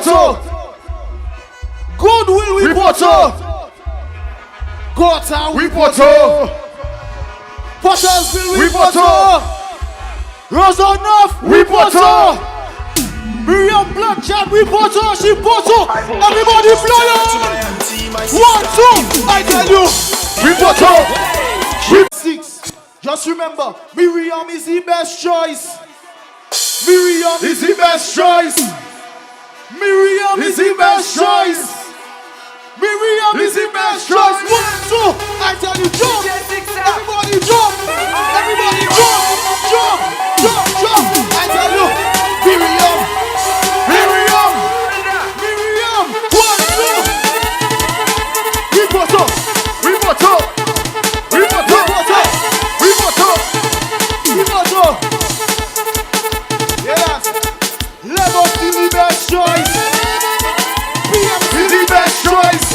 Reporter. Goodwill Reporter. Gota Reporter. Pottersville Reporter. Roseau North Reporter. Miriam Blanchard Reporter. She Reporter. Everybody fly on. 1, 2. I tell you. Reporter. 6. Just remember, Miriam is the best choice. Miriam is the best choice. Miriam is the best choice. Miriam is the best choice. 1, 2. I tell you, jump. Everybody jump. Everybody jump. Jump. Jump. Jump. I tell you, Miriam. Miriam. Miriam. 1, 2. Reporter. Reporter. Reporter. Reporter. Reporter. Yes. Lagos is the best choice. PM is the best choice.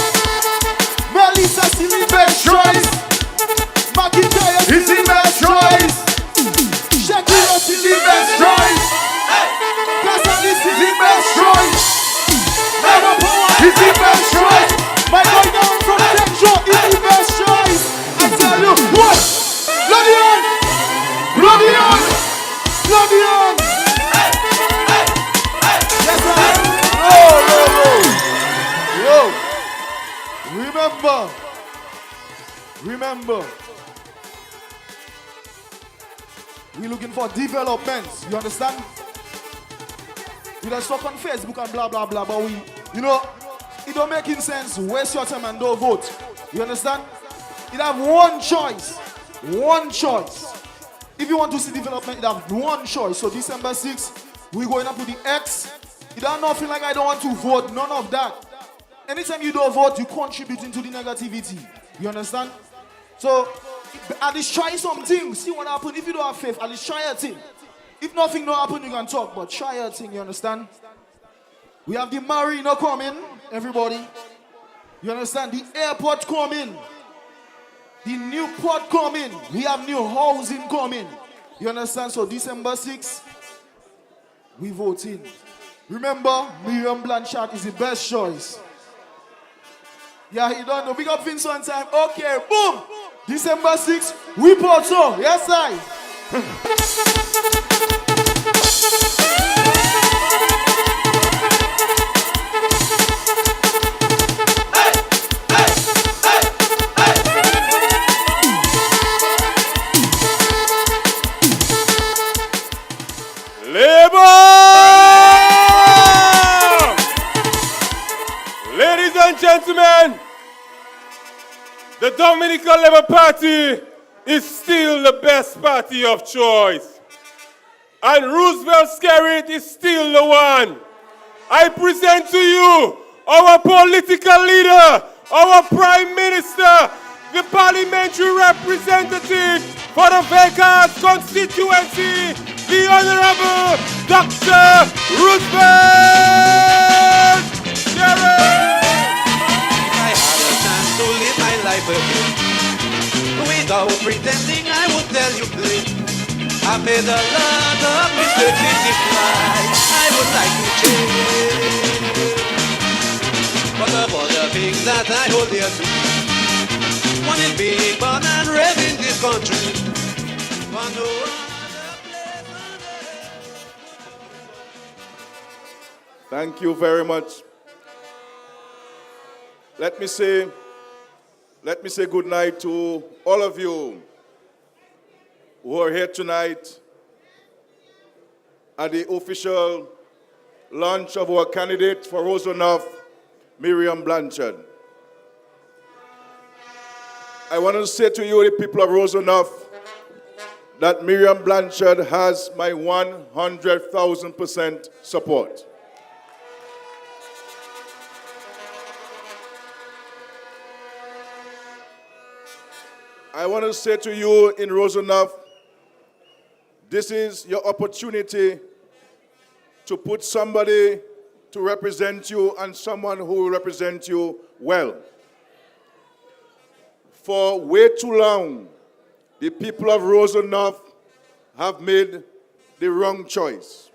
Melissa is the best choice. McIntyre is the best choice. Shakira is the best choice. Casalis is the best choice. Mega Power is the best choice. My boy down from Central is the best choice. I tell you what. Bloody on. Bloody on. Bloody on. Yes, sir. Remember, we're looking for developments. You understand? We just talk on Facebook and blah blah blah, but it don't make any sense. Waste your time and don't vote. You understand? You have one choice. One choice. If you want to see development, you have one choice. So December 6th, we're going up to the X. You don't know, feel like I don't want to vote. None of that. Anytime you don't vote, you're contributing to the negativity. You understand? So, at least try something. See what happens. If you don't have faith, at least try a thing. If nothing don't happen, you can talk. But try a thing, you understand? We have the marina coming, everybody. You understand? The airport coming. The new port coming. We have new housing coming. You understand? So, December 6th, we vote in. Remember, Miriam Blanchard is the best choice. Yeah, you don't know. Big up Vince one time. Okay, boom. December 6th, we put so. Yes, I. Labor! Ladies and gentlemen, the Dominican Labour Party is still the best party of choice. And Roosevelt Skerrit is still the one. I present to you our political leader, our Prime Minister, the parliamentary representative for the Vegas constituency, the Honorable Dr. Roosevelt Skerrit. I had a chance to live my life again. Without pretending, I would tell you plain. I made a lot of mistakes in this life. I would like to change, but of all the things that I hold dear to me, one is being born and raised in this country. For no other place on earth. Thank you very much. Let me say good night to all of you who are here tonight at the official launch of our candidate for Roseau North, Miriam Blanchard. I want to say to you, the people of Roseau North, that Miriam Blanchard has my 100,000% support. I want to say to you in Roseau North, this is your opportunity to put somebody to represent you and someone who will represent you well. For way too long, the people of Roseau North have made the wrong choice.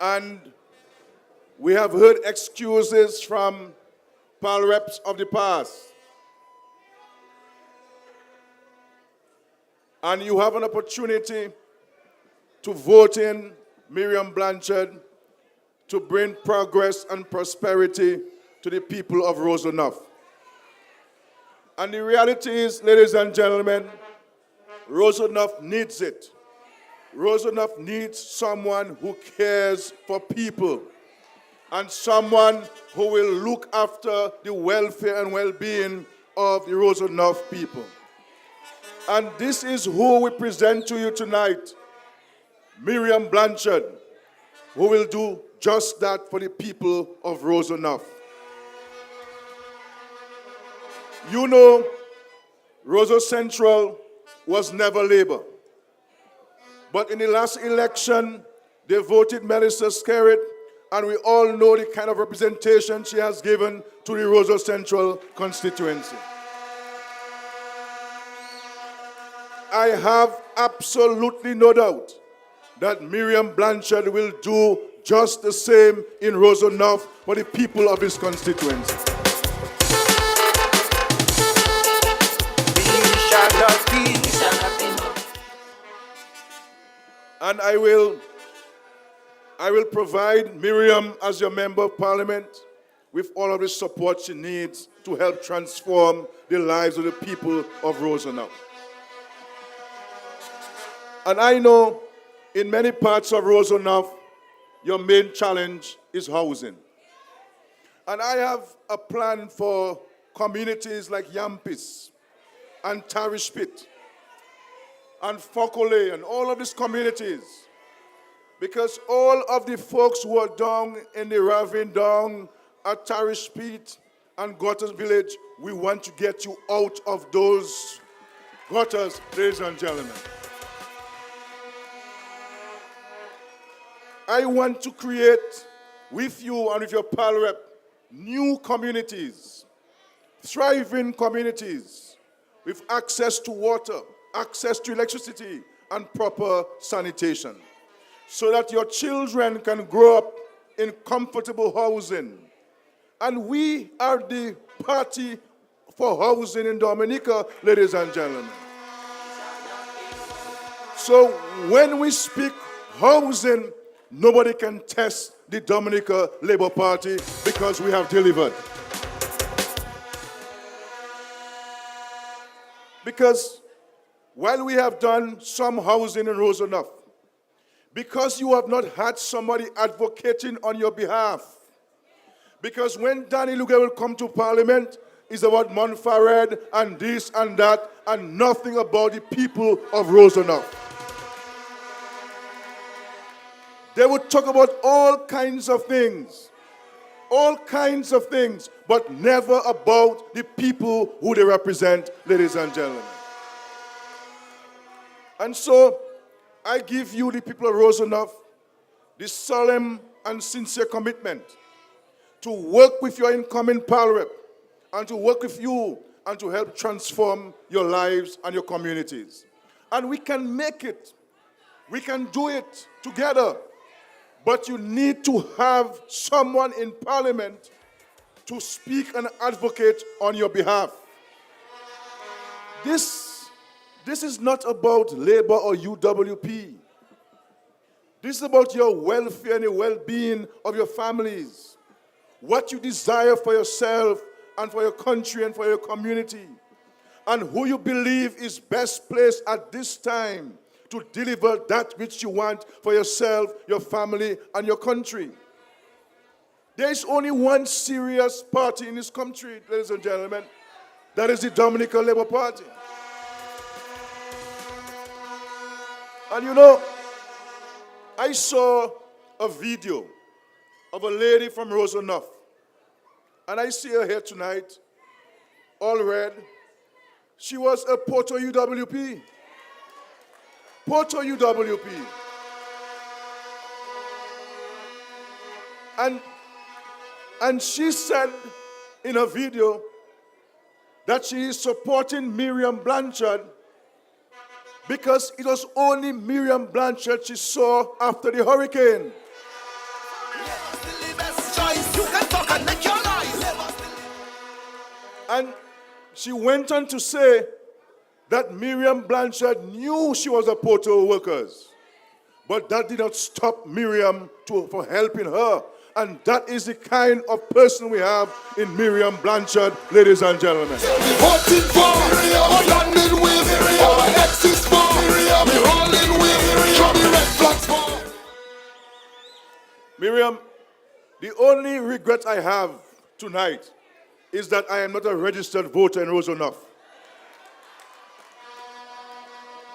And We have heard excuses from PAL reps of the past. And you have an opportunity to vote in Miriam Blanchard to bring progress and prosperity to the people of Roseau. And the reality is, ladies and gentlemen, Roseau needs it. Roseau needs someone who cares for people and someone who will look after the welfare and well-being of the Roseau people. And this is who we present to you tonight, Miriam Blanchard, who will do just that for the people of Roseau. You know, Roseau Central was never Labour. But in the last election, they voted Melissa Skerritt, and we all know the kind of representation she has given to the Roseau Central constituency. I have absolutely no doubt that Miriam Blanchard will do just the same in Roseau for the people of his constituency. And I will provide Miriam as your member of parliament with all of the support she needs to help transform the lives of the people of Roseau. And I know in many parts of Roseau, your main challenge is housing. And I have a plan for communities like Yampis and Tarishpit and Fokole and all of these communities, because all of the folks who are down in the ravine down at Tarishpit and Gutters Village, we want to get you out of those gutters, ladies and gentlemen. I want to create with you and with your PAL rep new communities, thriving communities with access to water, access to electricity, and proper sanitation, so that your children can grow up in comfortable housing. And we are the party for housing in Dominica, ladies and gentlemen. So when we speak housing, nobody can test the Dominica Labour Party because we have delivered. Because while we have done some housing in Roseau, because you have not had somebody advocating on your behalf, because when Danny Luger will come to Parliament, it's about Montfarred and this and that, and nothing about the people of Roseau. They would talk about all kinds of things, but never about the people who they represent, ladies and gentlemen. And so, I give you, the people of Roseau, this solemn and sincere commitment to work with your incoming PAL rep and to work with you and to help transform your lives and your communities. And we can make it. We can do it together. But you need to have someone in Parliament to speak and advocate on your behalf. This is not about Labour or UWP. This is about your welfare and the well-being of your families. What you desire for yourself and for your country and for your community. And who you believe is best placed at this time to deliver that which you want for yourself, your family, and your country. There is only one serious party in this country, ladies and gentlemen. That is the Dominica Labour Party. And you know, I saw a video of a lady from Roseau, and I see her here tonight, all red. She was a Porto UWP. Porto UWP. And she said in a video that she is supporting Miriam Blanchard because it was only Miriam Blanchard she saw after the hurricane. connect your life. And she went on to say that Miriam Blanchard knew she was a portal workers. But that did not stop Miriam for helping her. And that is the kind of person we have in Miriam Blanchard, ladies and gentlemen. Voting for Miriam, landing with Miriam, our exes for Miriam, we rolling with Miriam, show me red flags for Miriam, the only regret I have tonight is that I am not a registered voter in Roseau.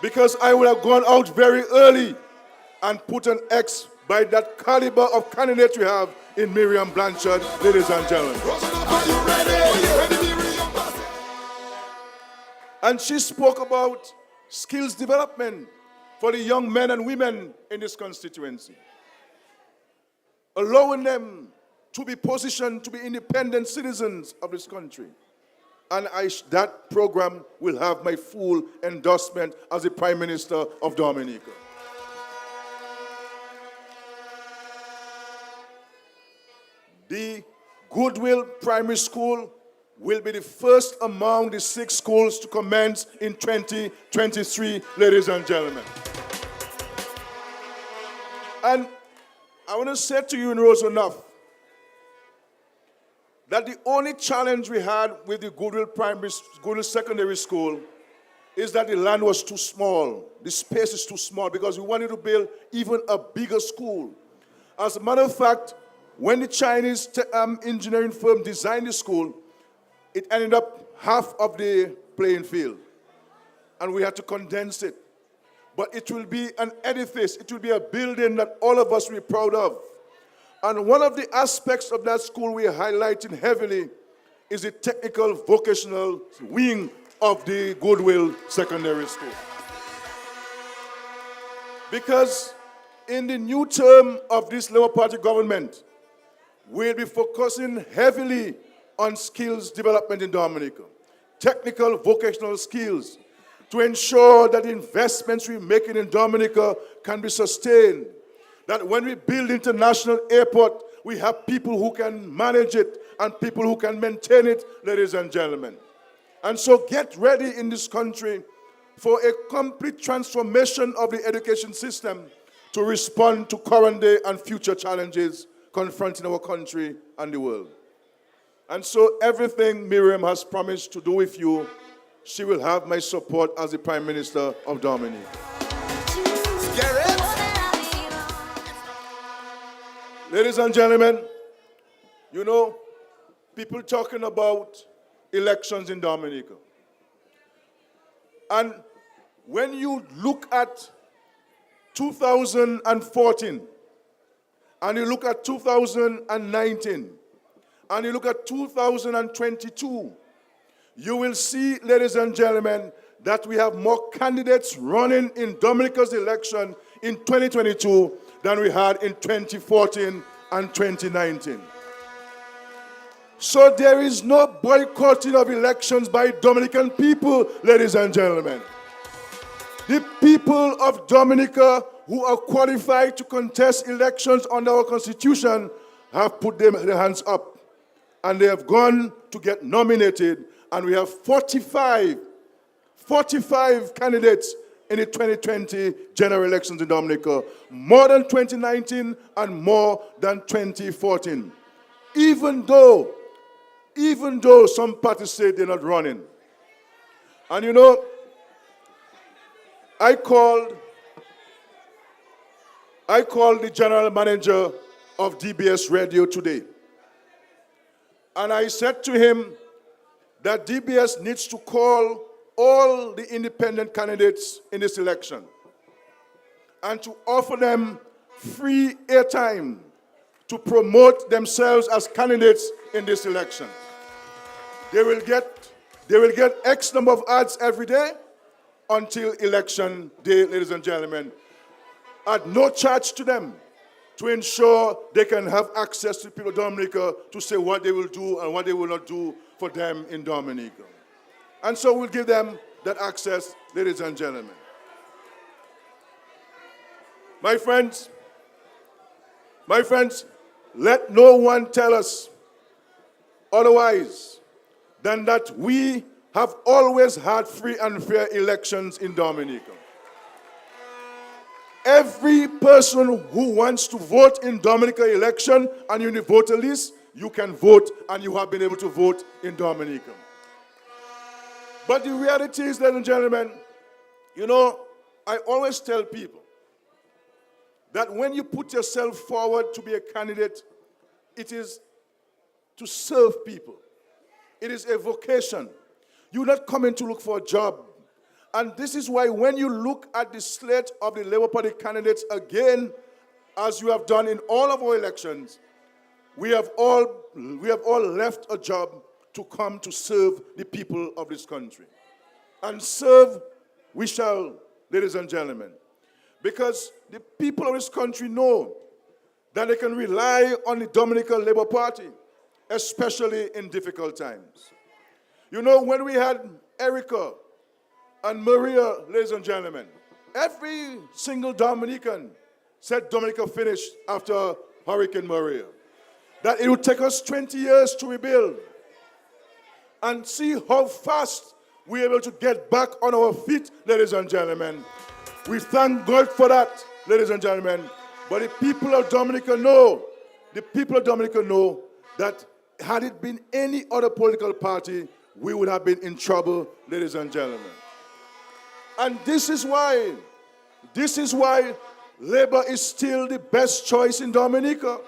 Because I would have gone out very early and put an X by that caliber of candidate we have in Miriam Blanchard, ladies and gentlemen. Are you ready? Are you ready, Miriam? And she spoke about skills development for the young men and women in this constituency, allowing them to be positioned to be independent citizens of this country. And that program will have my full endorsement as the Prime Minister of Dominica. The Goodwill Primary School will be the first among the 6 schools to commence in 2023, ladies and gentlemen. And I want to say to you in Roseau that the only challenge we had with the Goodwill Secondary School is that the land was too small. The space is too small because we wanted to build even a bigger school. As a matter of fact, when the Chinese engineering firm designed the school, it ended up half of the playing field. And we had to condense it. But it will be an edifice. It will be a building that all of us will be proud of. And one of the aspects of that school we are highlighting heavily is the technical vocational wing of the Goodwill Secondary School. Because in the new term of this Labour Party government, we'll be focusing heavily on skills development in Dominica, technical vocational skills, to ensure that the investments we're making in Dominica can be sustained. That when we build international airport, we have people who can manage it and people who can maintain it, ladies and gentlemen. And so get ready in this country for a complete transformation of the education system to respond to current day and future challenges confronting our country and the world. And so everything Miriam has promised to do with you, she will have my support as the Prime Minister of Dominica. Ladies and gentlemen, you know, people talking about elections in Dominica. And when you look at 2014, and you look at 2019, and you look at 2022, you will see, ladies and gentlemen, that we have more candidates running in Dominica's election in 2022 than we had in 2014 and 2019. So there is no boycotting of elections by Dominican people, ladies and gentlemen. The people of Dominica who are qualified to contest elections under our Constitution have put their hands up. And they have gone to get nominated. And we have 45 candidates in the 2020 general elections in Dominica. More than 2019 and more than 2014. Even though some parties say they're not running. And you know, I called the general manager of DBS Radio today. And I said to him that DBS needs to call all the independent candidates in this election and to offer them free airtime to promote themselves as candidates in this election. They will get X number of ads every day until election day, ladies and gentlemen, at no charge to them, to ensure they can have access to people of Dominica to say what they will do and what they will not do for them in Dominica. And so we'll give them that access, ladies and gentlemen. My friends, let no one tell us otherwise than that we have always had free and fair elections in Dominica. Every person who wants to vote in Dominica election and you're in the voter list, you can vote, and you have been able to vote in Dominica. But the reality is, ladies and gentlemen, I always tell people that when you put yourself forward to be a candidate, it is to serve people. It is a vocation. You're not coming to look for a job. And this is why when you look at the slate of the Labour Party candidates again, as you have done in all of our elections, we have all left a job to come to serve the people of this country. And serve we shall, ladies and gentlemen, because the people of this country know that they can rely on the Dominica Labour Party, especially in difficult times. When we had Erica and Maria, ladies and gentlemen, every single Dominican said Dominica finished after Hurricane Maria. That it would take us 20 years to rebuild. And see how fast we're able to get back on our feet, ladies and gentlemen. We thank God for that, ladies and gentlemen. But the people of Dominica know, that had it been any other political party, we would have been in trouble, ladies and gentlemen. And this is why Labour is still the best choice in Dominica.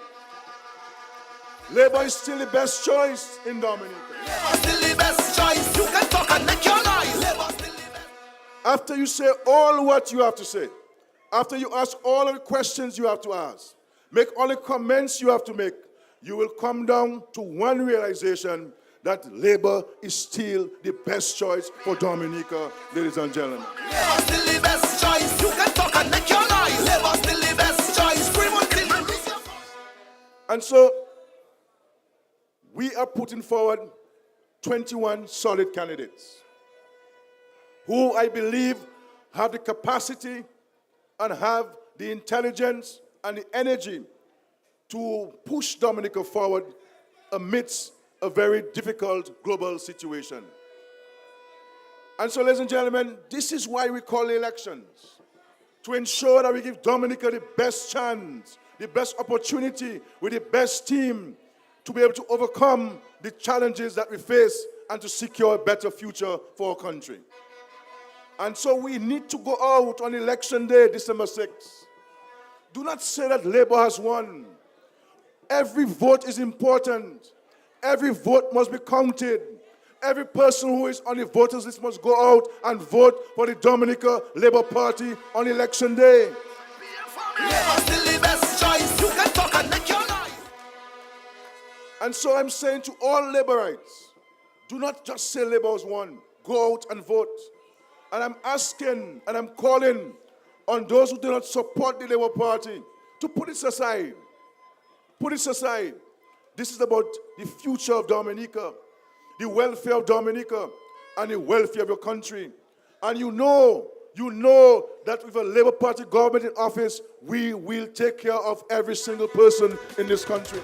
Labour is still the best choice in Dominica. Labour still the best choice. You can talk and make your noise. Labour still the best. After you say all what you have to say, after you ask all of the questions you have to ask, make all the comments you have to make, you will come down to one realization that Labour is still the best choice for Dominica, ladies and gentlemen. Labour still the best choice. You can talk and make your noise. Labour still the best choice. Scream until you lose your voice. And so, we are putting forward 21 solid candidates who I believe have the capacity and have the intelligence and the energy to push Dominica forward amidst a very difficult global situation. And so, ladies and gentlemen, this is why we call the elections, to ensure that we give Dominica the best chance, the best opportunity with the best team to be able to overcome the challenges that we face and to secure a better future for our country. And so we need to go out on election day, December 6th. Do not say that Labour has won. Every vote is important. Every vote must be counted. Every person who is on the voters list must go out and vote for the Dominica Labour Party on election day. Labour still the best choice. You can talk and make your noise. And so I'm saying to all Labourites, do not just say Labour has won. Go out and vote. And I'm asking and I'm calling on those who do not support the Labour Party to put it aside. Put it aside. This is about the future of Dominica, the welfare of Dominica, and the welfare of your country. And you know that with a Labour Party government in office, we will take care of every single person in this country.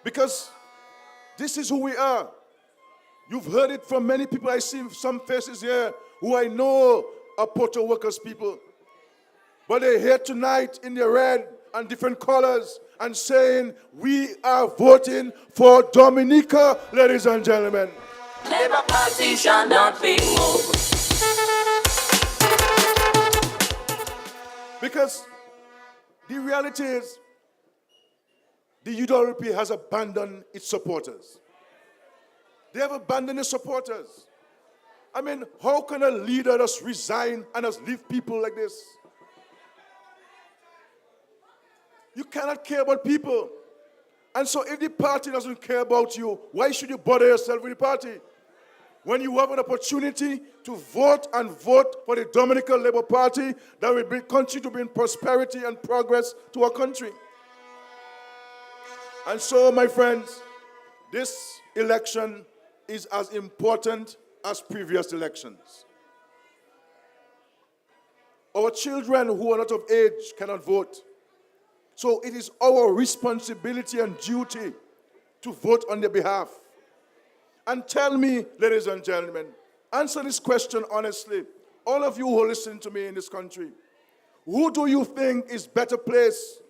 Because this is who we are. You've heard it from many people. I see some faces here who I know are Porto workers people. But they're here tonight in their red and different colors and saying, we are voting for Dominica, ladies and gentlemen. Labour Party shall not be moved. Because the reality is, the UWP has abandoned its supporters. They have abandoned their supporters. I mean, how can a leader just resign and just leave people like this? You cannot care about people. And so if the party doesn't care about you, why should you bother yourself with the party? When you have an opportunity to vote and vote for the Dominica Labour Party, that will continue to bring prosperity and progress to our country. And so, my friends, this election is as important as previous elections. Our children who are not of age cannot vote. So it is our responsibility and duty to vote on their behalf. And tell me, ladies and gentlemen, answer this question honestly. All of you who listen to me in this country, who do you think is better placed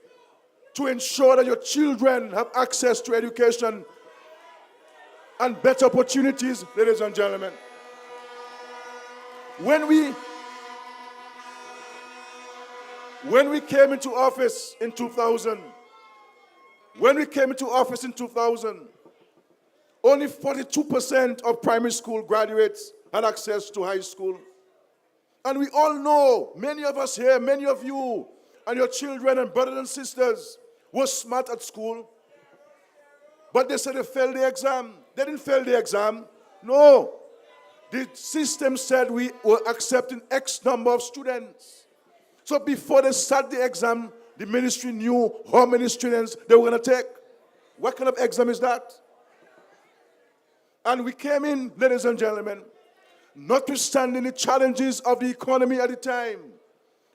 to ensure that your children have access to education and better opportunities, ladies and gentlemen? When we came into office in 2000, only 42% of primary school graduates had access to high school. And we all know, many of us here, many of you, and your children and brothers and sisters were smart at school. But they said they failed the exam. They didn't fail the exam. No. The system said we were accepting X number of students. So before they start the exam, the ministry knew how many students they were going to take. What kind of exam is that? And we came in, ladies and gentlemen, notwithstanding the challenges of the economy at the time.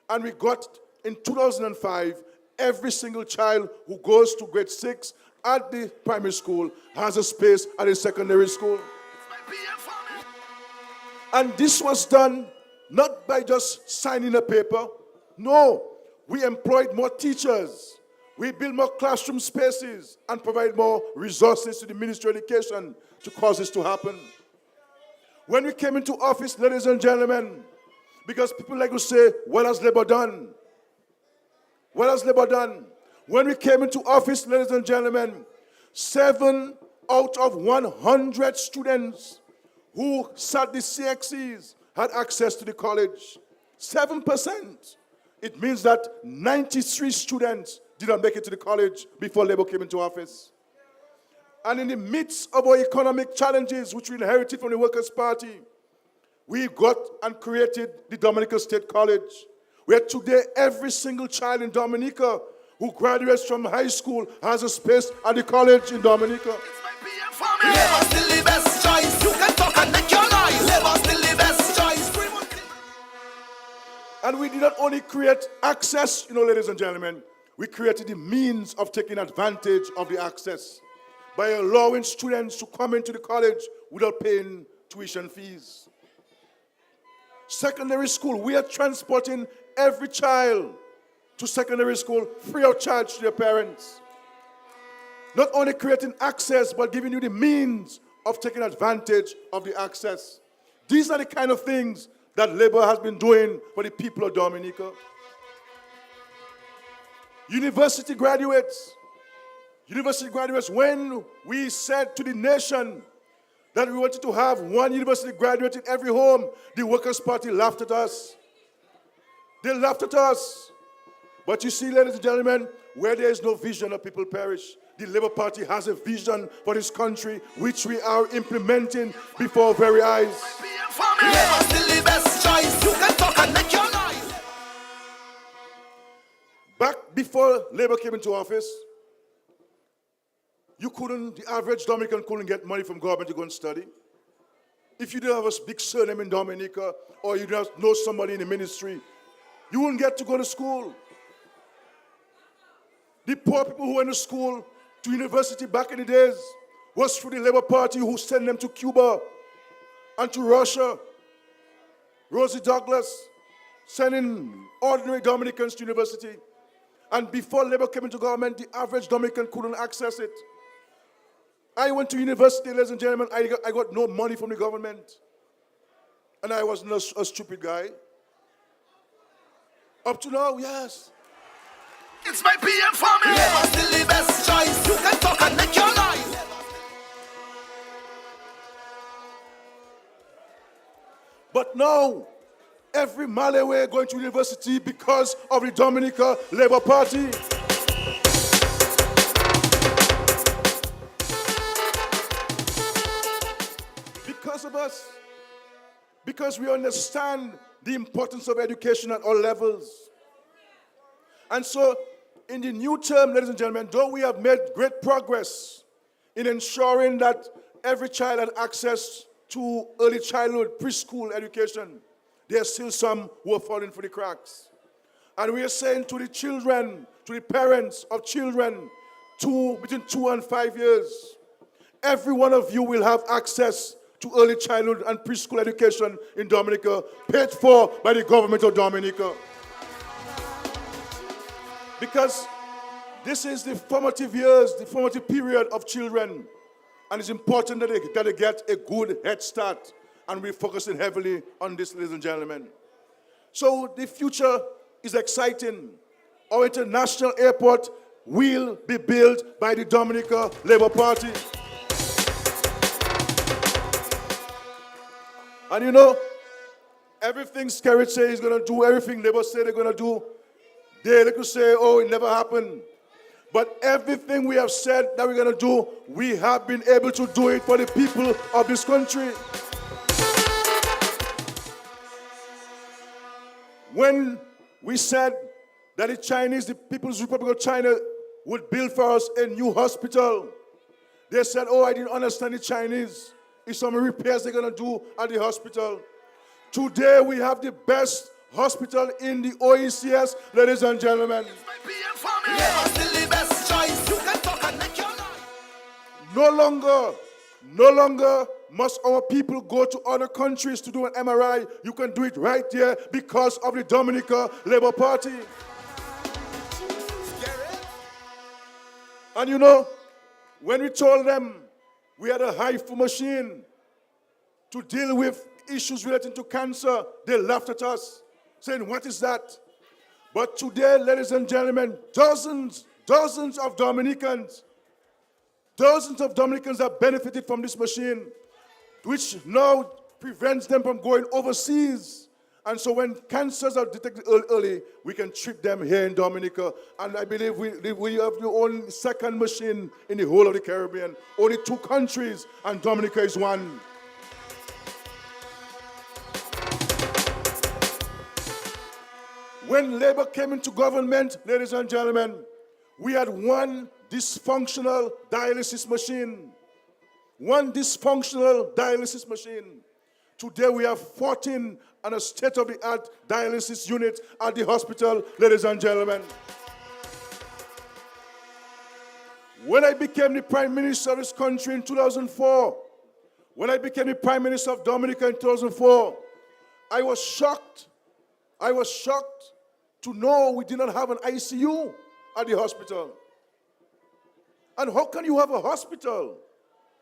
And we got, in 2005, every single child who goes to grade 6 at the primary school has a space at the secondary school. And this was done not by just signing a paper. No, we employed more teachers. We built more classroom spaces and provided more resources to the Ministry of Education to cause this to happen. When we came into office, ladies and gentlemen, because people like to say, what has Labour done? What has Labour done? When we came into office, ladies and gentlemen, 7 out of 100 students who sat the CXCs had access to the college. 7%. It means that 93 students did not make it to the college before Labour came into office. And in the midst of our economic challenges, which we inherited from the Workers' Party, we got and created the Dominica State College, where today every single child in Dominica who graduates from high school has a space at the college in Dominica. Labour still the best choice. You can talk and make your noise. Labour still the best choice. And we did not only create access, ladies and gentlemen, we created the means of taking advantage of the access by allowing students to come into the college without paying tuition fees. Secondary school, we are transporting every child to secondary school free of charge to their parents. Not only creating access, but giving you the means of taking advantage of the access. These are the kind of things that Labour has been doing for the people of Dominica. University graduates, when we said to the nation that we wanted to have one university graduate in every home, the Workers' Party laughed at us. They laughed at us. But you see, ladies and gentlemen, where there is no vision, the people perish. The Labour Party has a vision for this country, which we are implementing before our very eyes. Labour still the best choice. You can talk and make your noise. Back before Labour came into office, the average Dominican couldn't get money from government to go and study. If you didn't have a big surname in Dominica, or you didn't know somebody in the ministry, you wouldn't get to go to school. The poor people who went to school, to university back in the days, was through the Labour Party who sent them to Cuba and to Russia. Rosie Douglas sending ordinary Dominicans to university. And before Labour came into government, the average Dominican couldn't access it. I went to university, ladies and gentlemen. I got no money from the government. And I wasn't a stupid guy. Up to now, yes. It's my PM family. Labour still the best choice. You can talk and make your noise. But now, every mile away going to university because of the Dominica Labour Party. Because of us. Because we understand the importance of education at all levels. And so, in the new term, ladies and gentlemen, though we have made great progress in ensuring that every child had access to early childhood, preschool education, there are still some who are falling for the cracks. And we are saying to the children, to the parents of children, between 2 and 5 years, every one of you will have access to early childhood and preschool education in Dominica, paid for by the government of Dominica. Because this is the formative years, the formative period of children. And it's important that they get a good head start. And we're focusing heavily on this, ladies and gentlemen. So the future is exciting. Our international airport will be built by the Dominica Labour Party. And you know, everything Skerrit say he's going to do, everything Labour say they're going to do, they like to say, oh, it never happened. But everything we have said that we're going to do, we have been able to do it for the people of this country. When we said that the People's Republic of China would build for us a new hospital, they said, oh, I didn't understand the Chinese. It's some repairs they're going to do at the hospital. Today, we have the best hospital in the OECS, ladies and gentlemen. No longer must our people go to other countries to do an MRI. You can do it right here because of the Dominica Labour Party. And you know, when we told them we had a HIFU machine to deal with issues relating to cancer, they laughed at us, saying, what is that? But today, ladies and gentlemen, dozens of Dominicans have benefited from this machine, which now prevents them from going overseas. And so when cancers are detected early, we can treat them here in Dominica. And I believe we have the only second machine in the whole of the Caribbean. Only 2 countries, and Dominica is one. When Labour came into government, ladies and gentlemen, we had one dysfunctional dialysis machine. One dysfunctional dialysis machine. Today we have 14 and a state-of-the-art dialysis unit at the hospital, ladies and gentlemen. When I became the Prime Minister of this country in 2004, when I became the Prime Minister of Dominica in 2004, I was shocked to know we did not have an ICU at the hospital. And how can you have a hospital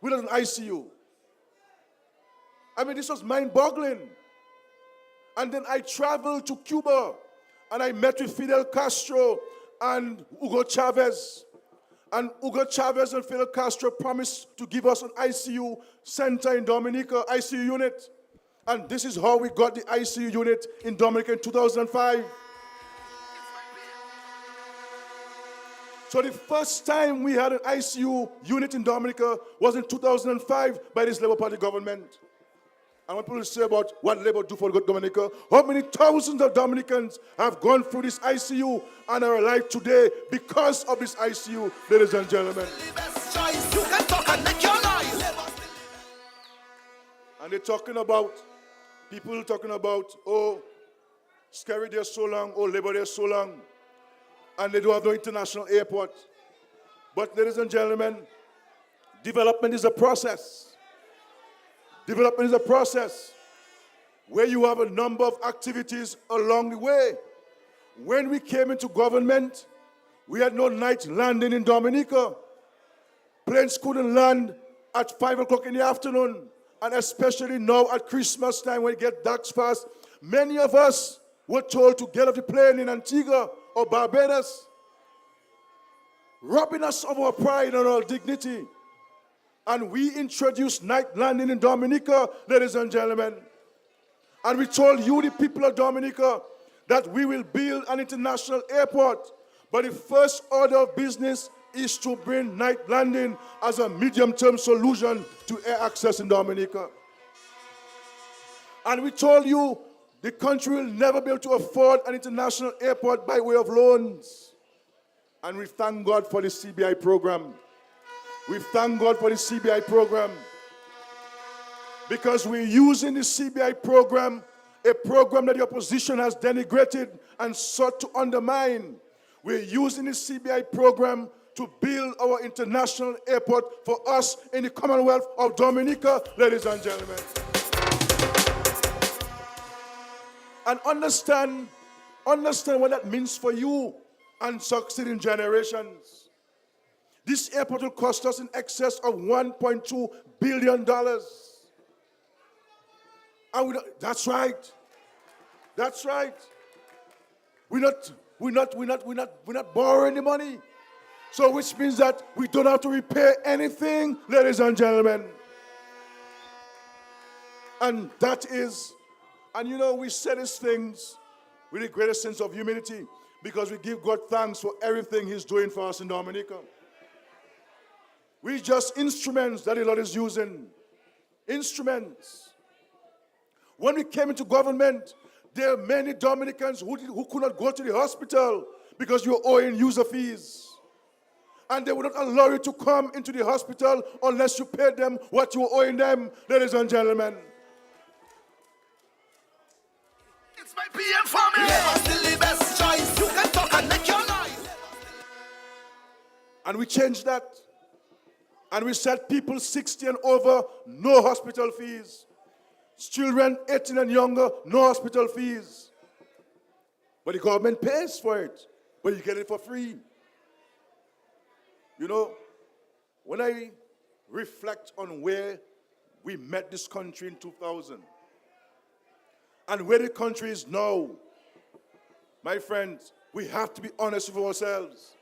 without an ICU? I mean, this was mind-boggling. And then I traveled to Cuba, and I met with Fidel Castro and Hugo Chavez. And Hugo Chavez and Fidel Castro promised to give us an ICU center in Dominica, ICU unit. And this is how we got the ICU unit in Dominica in 2005. So the first time we had an ICU unit in Dominica was in 2005 by this Labour Party government. And when people say about what Labour do for Dominica, how many thousands of Dominicans have gone through this ICU and are alive today because of this ICU, ladies and gentlemen. And they're talking about, people talking about, oh, Skerrit there so long, oh, Labour there so long, and they don't have no international airport. But ladies and gentlemen, development is a process. Development is a process where you have a number of activities along the way. When we came into government, we had no night landing in Dominica. Planes couldn't land at 5 o'clock in the afternoon, and especially now at Christmas time when it gets dark fast. Many of us were told to get off the plane in Antigua or Barbados, robbing us of our pride and our dignity. And we introduced night landing in Dominica, ladies and gentlemen. And we told you, the people of Dominica, that we will build an international airport. But the first order of business is to bring night landing as a medium-term solution to air access in Dominica. And we told you the country will never be able to afford an international airport by way of loans. And we thank God for the CBI program. We thank God for the CBI program, because we're using the CBI program a program that the opposition has denigrated and sought to undermine. We're using the CBI program to build our international airport for us in the Commonwealth of Dominica, ladies and gentlemen. And understand what that means for you and succeeding generations. This airport will cost us in excess of $1.2 billion. And that's right. That's right. We're not borrowing the money. So which means that we don't have to repay anything, ladies and gentlemen. And that is, and you know, we say these things with the greatest sense of humility because we give God thanks for everything He's doing for us in Dominica. We're just instruments that the Lord is using. Instruments. When we came into government, there are many Dominicans who could not go to the hospital because you were owing user fees. And they would not allow you to come into the hospital unless you paid them what you were owing them, ladies and gentlemen. It's my PM family. Labour still the best choice. You can talk and make your noise. And we changed that. And we said people 60 and over, no hospital fees. Children 18 and younger, no hospital fees. But the government pays for it. But you get it for free. You know, when I reflect on where we met this country in 2000 and where the country is now, my friends, we have to be honest with ourselves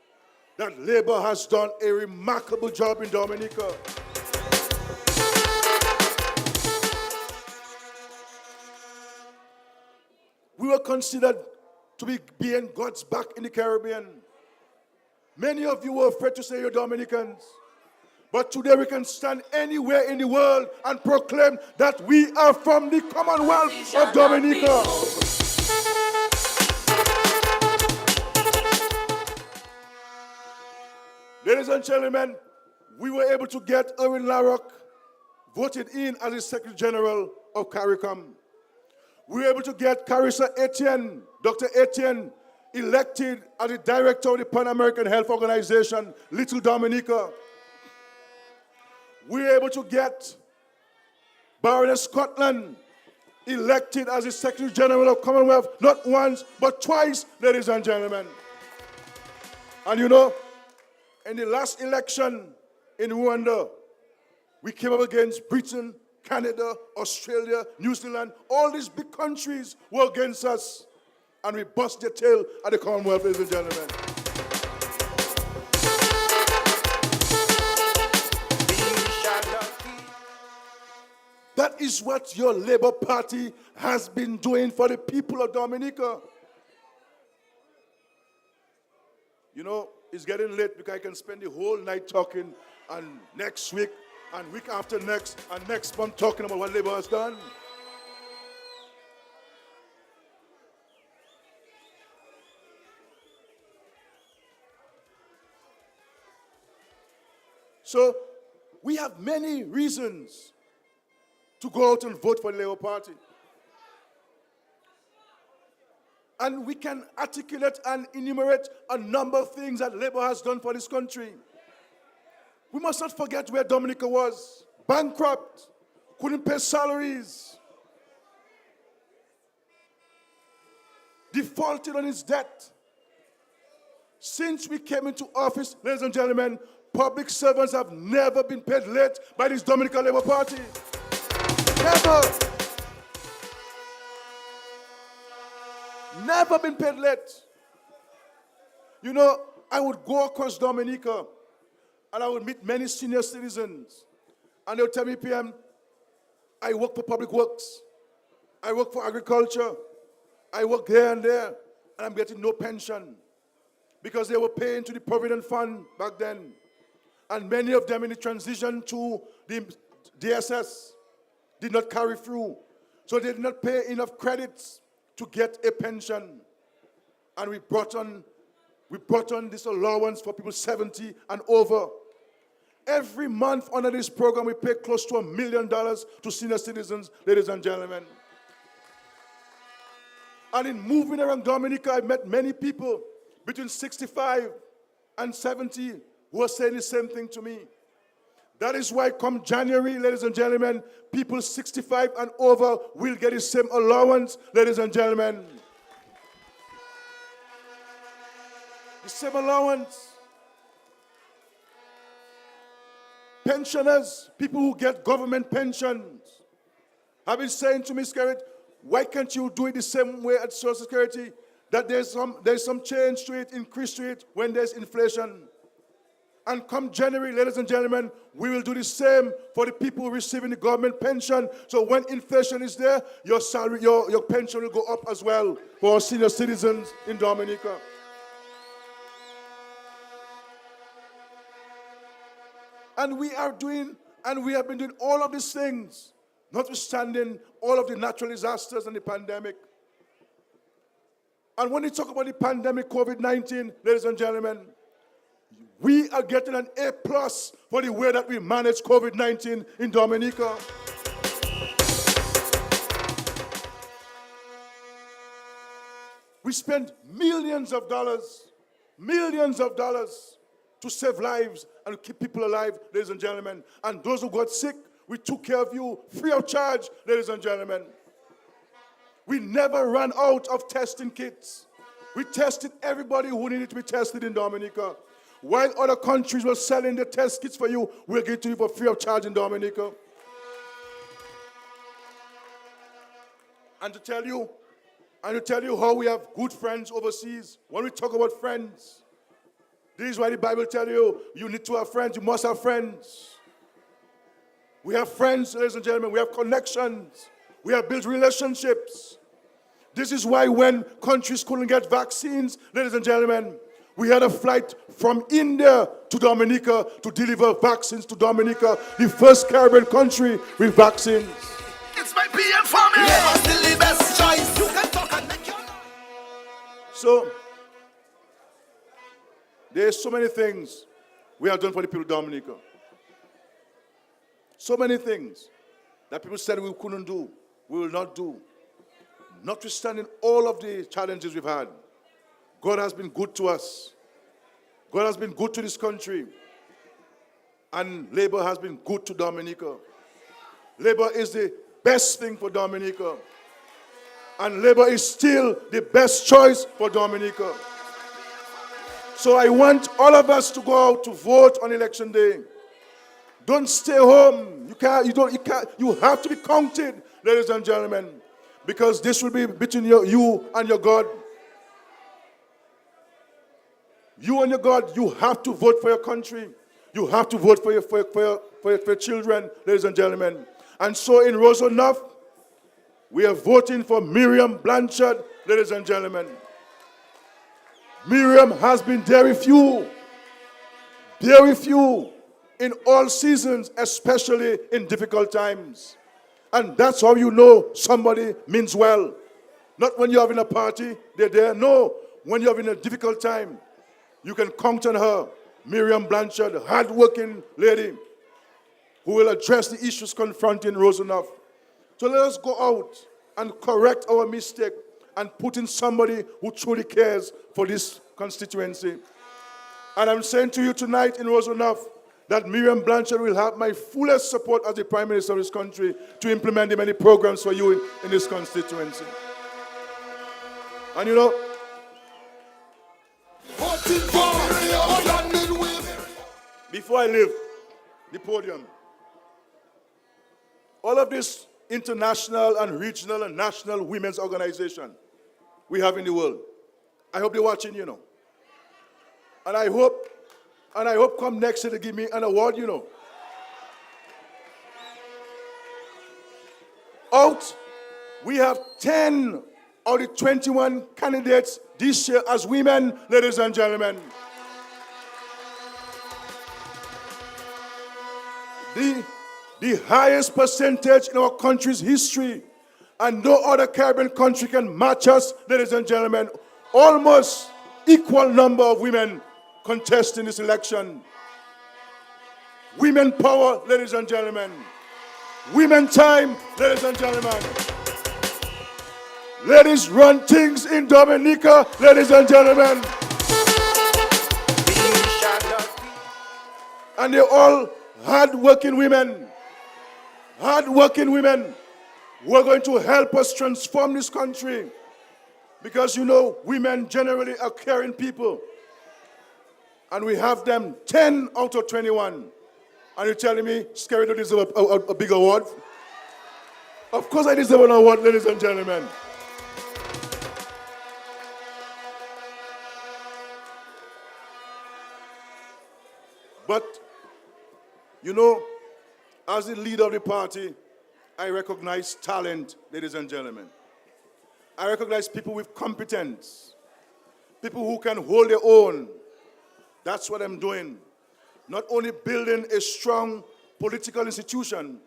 that Labour has done a remarkable job in Dominica. We were considered to be being God's back in the Caribbean. Many of you were afraid to say you're Dominicans. But today we can stand anywhere in the world and proclaim that we are from the Commonwealth of Dominica. Ladies and gentlemen, we were able to get Erwin Larrock voted in as the Secretary General of CARICOM. We were able to get Carissa Etienne, Dr. Etienne, elected as the Director of the Pan-American Health Organization, Little Dominica. We were able to get Baroness Scotland elected as the Secretary General of Commonwealth, not once, but twice, ladies and gentlemen. And you know, in the last election in Rwanda, we came up against Britain, Canada, Australia, New Zealand. All these big countries were against us. And we bust their tail at the Commonwealth, ladies and gentlemen. That is what your Labour Party has been doing for the people of Dominica. You know, it's getting late because I can spend the whole night talking, and next week, and week after next, and next month talking about what Labour has done. So, we have many reasons to go out and vote for the Labour Party. And we can articulate and enumerate a number of things that Labour has done for this country. We must not forget where Dominica was. Bankrupt, couldn't pay salaries, defaulted on its debt. Since we came into office, ladies and gentlemen, public servants have never been paid late by this Dominica Labour Party. Never. Never been paid late. You know, I would go across Dominica and I would meet many senior citizens. And they would tell me, PM, I work for public works. I work for agriculture. I work there and there. And I'm getting no pension. Because they were paying to the Provident Fund back then. And many of them in the transition to the DSS did not carry through. So they did not pay enough credits to get a pension. And we brought on this allowance for people 70 and over. Every month under this program, we pay close to $1 million to senior citizens, ladies and gentlemen. And in moving around Dominica, I met many people between 65 and 70 who are saying the same thing to me. That is why come January, ladies and gentlemen, people 65 and over will get the same allowance, ladies and gentlemen. The same allowance. Pensioners, people who get government pensions, have been saying to me, Scarrett, why can't you do it the same way at Social Security? That there's some change to it, increase to it when there's inflation. And come January, ladies and gentlemen, we will do the same for the people receiving the government pension. So when inflation is there, your salary, your pension will go up as well for our senior citizens in Dominica. And we have been doing all of these things, notwithstanding all of the natural disasters and the pandemic. And when we talk about the pandemic, COVID-19, ladies and gentlemen, we are getting an A+ for the way that we manage COVID-19 in Dominica. We spent millions of dollars to save lives and keep people alive, ladies and gentlemen. And those who got sick, we took care of you free of charge, ladies and gentlemen. We never ran out of testing kits. We tested everybody who needed to be tested in Dominica. While other countries were selling the test kits for you, we'll give it to you for free of charge in Dominica. And to tell you how we have good friends overseas. When we talk about friends, this is why the Bible tells you, you need to have friends, you must have friends. We have friends, ladies and gentlemen, we have connections. We have built relationships. This is why when countries couldn't get vaccines, ladies and gentlemen, we had a flight from India to Dominica to deliver vaccines to Dominica, the first Caribbean country with vaccines. It's my PM family. Never still the best choice. You can talk and make your life. So, there's so many things we have done for the people of Dominica. So many things that people said we couldn't do, we will not do. Notwithstanding all of the challenges we've had, God has been good to us. God has been good to this country. And Labour has been good to Dominica. Labour is the best thing for Dominica. And Labour is still the best choice for Dominica. So I want all of us to go out to vote on election day. Don't stay home. You have to be counted, ladies and gentlemen, because this will be between you and your God. You and your God, you have to vote for your country. You have to vote for your children, ladies and gentlemen. And so in Roseau North, we are voting for Miriam Blanchard, ladies and gentlemen. Miriam has been there with you in all seasons, especially in difficult times. And that's how you know somebody means well. Not when you're having a party, they're there. No, when you're having a difficult time, you can count on her. Miriam Blanchard, hard-working lady who will address the issues confronting Roseau North. So let us go out and correct our mistake and put in somebody who truly cares for this constituency. And I'm saying to you tonight in Roseau North that Miriam Blanchard will have my fullest support as the Prime Minister of this country to implement the many programs for you in this constituency. And you know, before I leave the podium, all of this international and regional and national women's organization we have in the world, I hope they're watching, you know. And I hope come next year they give me an award, you know. We have 10 out of the 21 candidates this year as women, ladies and gentlemen. The highest percentage in our country's history, and no other Caribbean country can match us, ladies and gentlemen. Almost equal number of women contesting this election. Women power, ladies and gentlemen. Women time, ladies and gentlemen. Ladies run things in Dominica, ladies and gentlemen. And they're all hard-working women. Hard-working women who are going to help us transform this country. Because you know, women generally are caring people. And we have them 10 out of 21. And you're telling me, Scary don't deserve a big award? Of course I deserve an award, ladies and gentlemen. But, you know, as the leader of the party, I recognize talent, ladies and gentlemen. I recognize people with competence, people who can hold their own. That's what I'm doing. Not only building a strong political institution,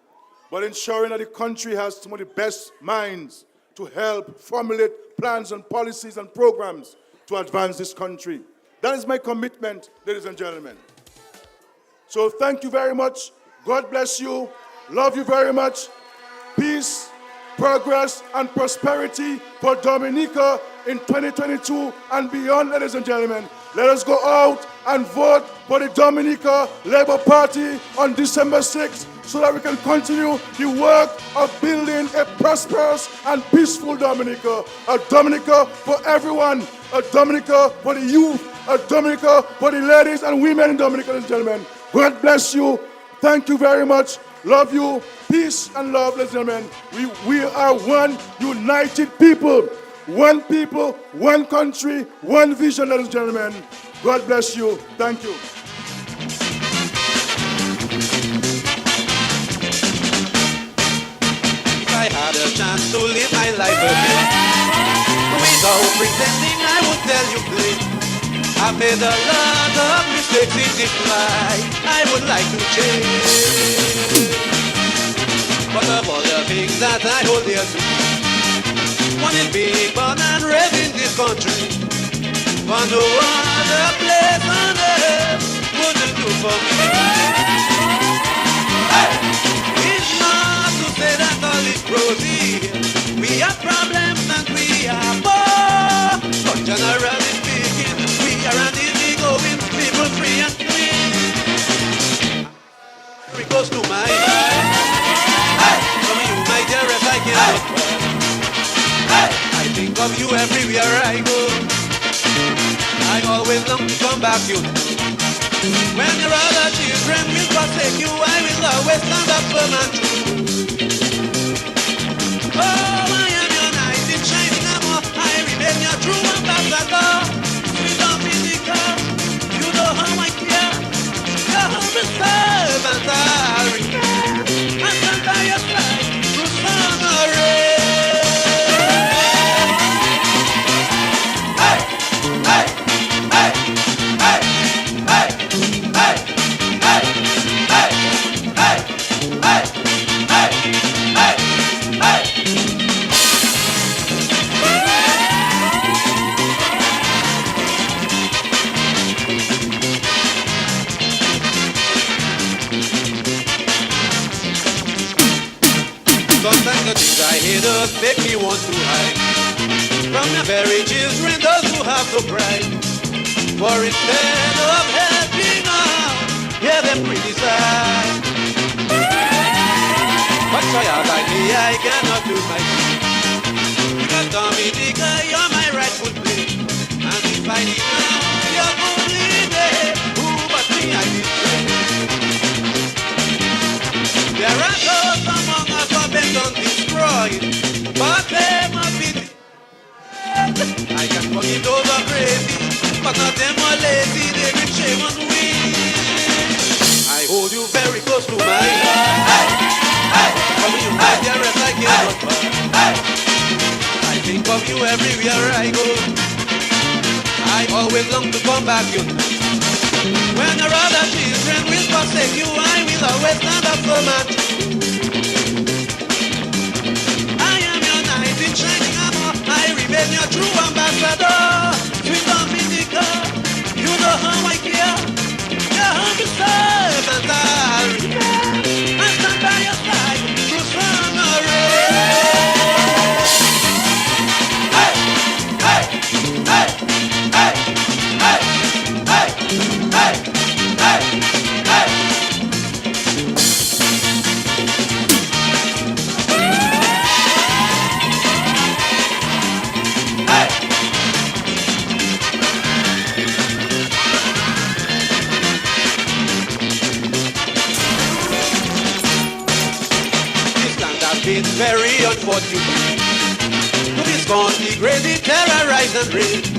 but ensuring that the country has some of the best minds to help formulate plans and policies and programs to advance this country. That is my commitment, ladies and gentlemen. So thank you very much. God bless you. Love you very much. Peace, progress, and prosperity for Dominica in 2022 and beyond, ladies and gentlemen. Let us go out and vote for the Dominica Labour Party on December 6th so that we can continue the work of building a prosperous and peaceful Dominica. A Dominica for everyone. A Dominica for the youth. A Dominica for the ladies and women in Dominica, ladies and gentlemen. God bless you. Thank you very much. Love you. Peace and love, ladies and gentlemen. We are one united people. One people, one country, one vision, ladies and gentlemen. God bless you. Thank you. If I had a chance to live my life again, without pretending I would tell you plain, I've made a lot of mistakes in this life I would like to change. But of all the things that I hold dear to me, one is being born and raised in this country. For no other place on earth wouldn't do for me. Hey! It's not to say that all is rosy. We have problems and we are poor. But generally speaking, we are an easy-going people, free and free. It goes to my heart. Hey! From you, my dearest, I cannot bear. Hey! I think of you everywhere I go. I always long to come back to you. When your other children will forsake you, I will always stand up for my truth. Oh, I am your knight in shining armor. I remain your true ambassador. Sweet Dominica, you know how I care. Your humble servant I'll remain. I stand by your side through sun or rain. Hey, hey. Sometimes the things I hate us make me want to hide from the very children, those who have no pride. For instead of helping out, hear them criticize. But child like me, I cannot do my thing. Because Dominica, you're my rightful place. And if I need now, you're only there. Who but me I betray? There are those among us who have been done destroyed, but they must be. I can forgive those who are crazy, but not them are lazy. They will shame on we. I hold you very close to my heart. Hey, hey, from you, my dearest, I cannot part. Hey, I think of you everywhere I go. I always long to come back to you. When your other children will forsake you, I will always stand up for my truth. I am your knight in shining armor. I remain your true ambassador. Sweet Dominica, you know how I care. Your humble servant I'll remain. I stand by your side through sun or rain. very unfortunate to be scorned, degraded, terrorized and raped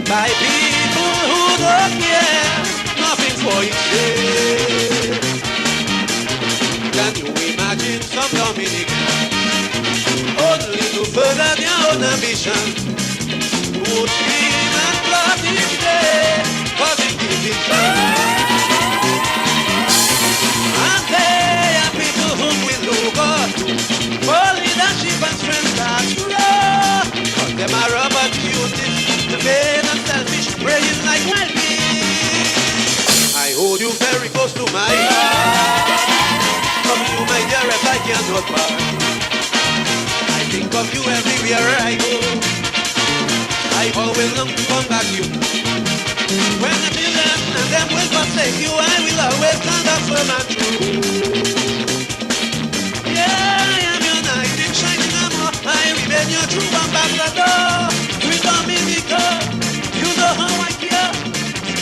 by people who don't care nothing for each day. Can you imagine some Dominicans only to further their own ambition would scream and plot each day causing division? And they are people whom we look up to for leadership and strength that's raw. Cause them are opportunities to vain and selfish, praying like wild beasts. I hold you very close to my heart. From you, my dearest, I cannot part. I think of you everywhere I go. I always long to come back to you. When the children and them will forsake you, I will always stand up firm and true. Yeah, I am your knight in shining armor. I remain your true ambassador. With Dominica, you know how I care.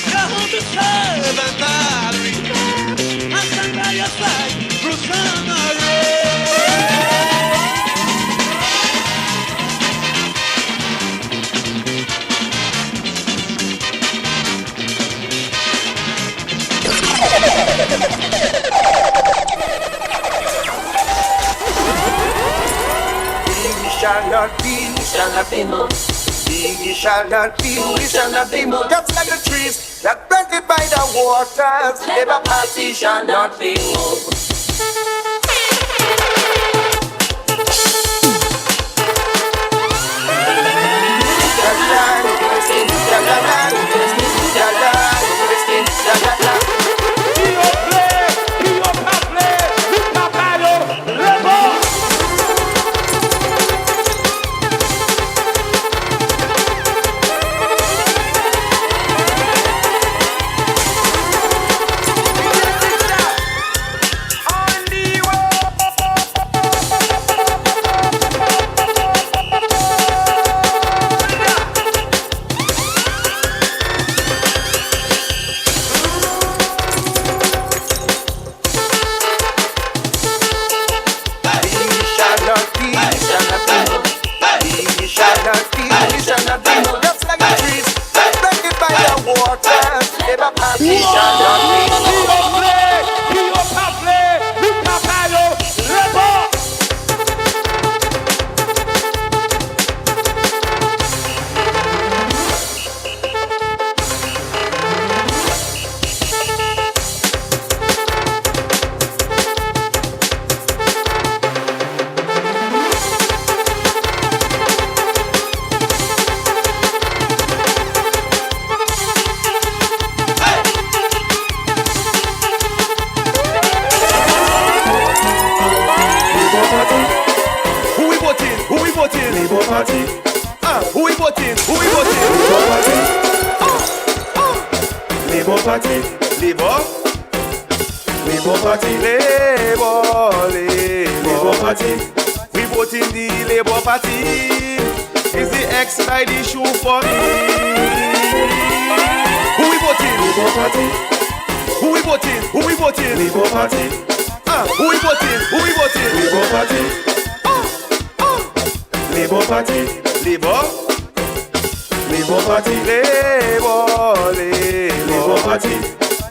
You're home to serve and I'll return. I'll stand by your side through sun or rain. Shall not be, shall not be moved. we shall not be, We shall not be moved. just like the trees that planted by the waters. Labour Party shall not be moved.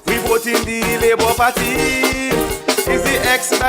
we vote in the Labour Party. Is the ex